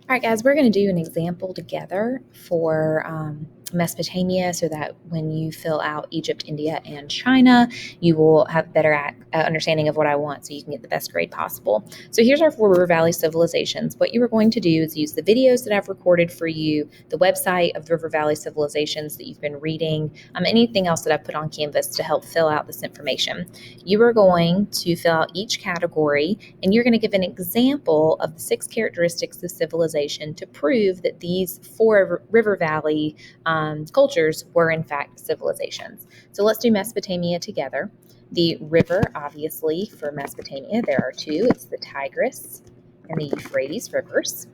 All right, guys, we're going to do an example together for Mesopotamia so that when you fill out Egypt, India, and China, you will have better understanding of what I want so you can get the best grade possible. So here's our 4 River Valley civilizations. What you are going to do is use the videos that I've recorded for you, the website of the River Valley civilizations that you've been reading, anything else that I've put on Canvas to help fill out this information. You are going to fill out each category and you're going to give an example of the 6 characteristics of civilization to prove that these 4 River Valley cultures were in fact civilizations. So let's do Mesopotamia together. The river, obviously, for Mesopotamia, there are 2. It's the Tigris and the Euphrates rivers.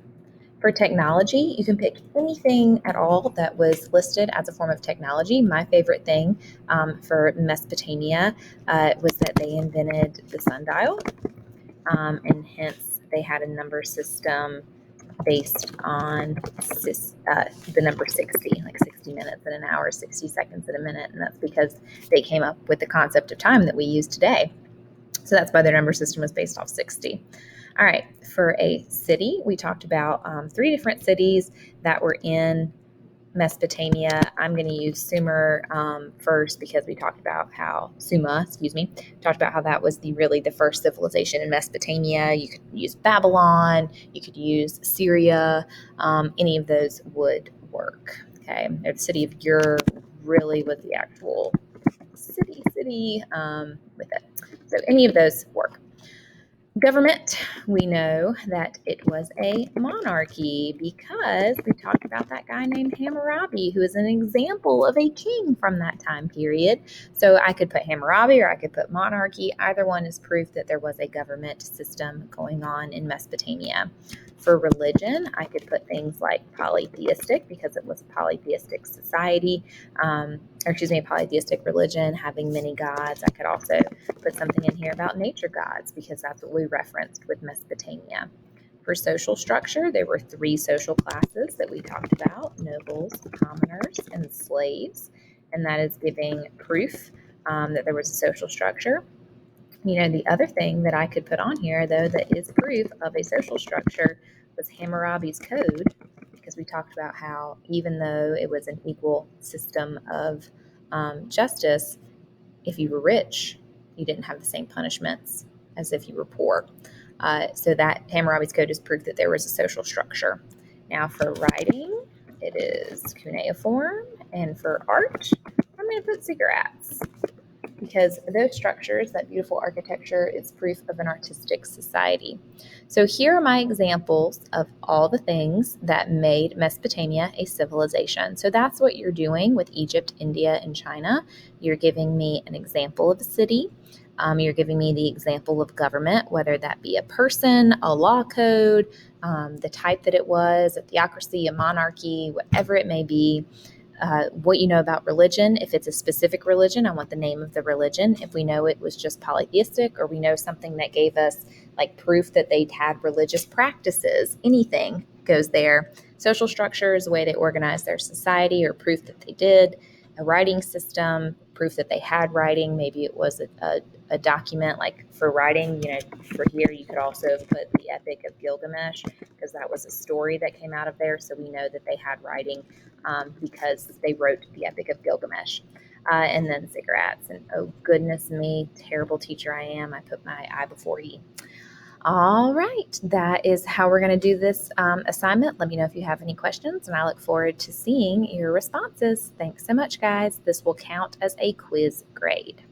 For technology, you can pick anything at all that was listed as a form of technology. My favorite thing for Mesopotamia was that they invented the sundial, and hence they had a number system based on the number 60, like 60 minutes in an hour, 60 seconds in a minute, and that's because they came up with the concept of time that we use today. So that's why their number system was based off 60. All right, for a city, we talked about 3 different cities that were in Mesopotamia. I'm going to use Sumer first because we talked about how talked about how that was the first civilization in Mesopotamia. You could use Babylon, you could use Syria, any of those would work. Okay, the city of Ur really was the actual city with it. So any of those work. Government, we know that it was a monarchy because we talked about that guy named Hammurabi, who is an example of a king from that time period. So I could put Hammurabi or I could put monarchy. Either one is proof that there was a government system going on in Mesopotamia. For religion, I could put things like polytheistic because it was a polytheistic society, a polytheistic religion having many gods. I could also put something in here about nature gods because that's what we referenced with Mesopotamia. For social structure, there were 3 social classes that we talked about: nobles, commoners, and slaves. And that is giving proof that there was a social structure. The other thing that I could put on here, though, that is proof of a social structure was Hammurabi's code, because we talked about how even though it was an equal system of justice, if you were rich, you didn't have the same punishments as if you were poor. So that Hammurabi's code is proof that there was a social structure. Now for writing, it is cuneiform, and for art, I'm going to put ziggurats because those structures, that beautiful architecture, is proof of an artistic society. So here are my examples of all the things that made Mesopotamia a civilization. So that's what you're doing with Egypt, India, and China. You're giving me an example of a city. You're giving me the example of government, whether that be a person, a law code, the type that it was, a theocracy, a monarchy, whatever it may be. What you know about religion. If it's a specific religion, I want the name of the religion. If we know it was just polytheistic, or we know something that gave us like proof that they'd had religious practices, anything goes there. Social structures, the way they organized their society, or proof that they did. A writing system, proof that they had writing. Maybe it was a document, like for writing, for here you could also put the Epic of Gilgamesh because that was a story that came out of there. So we know that they had writing because they wrote the Epic of Gilgamesh. And then ziggurats. And oh, goodness me, terrible teacher I am. I put my I before E. All right, that is how we're going to do this assignment. Let me know if you have any questions, and I look forward to seeing your responses. Thanks so much, guys. This will count as a quiz grade.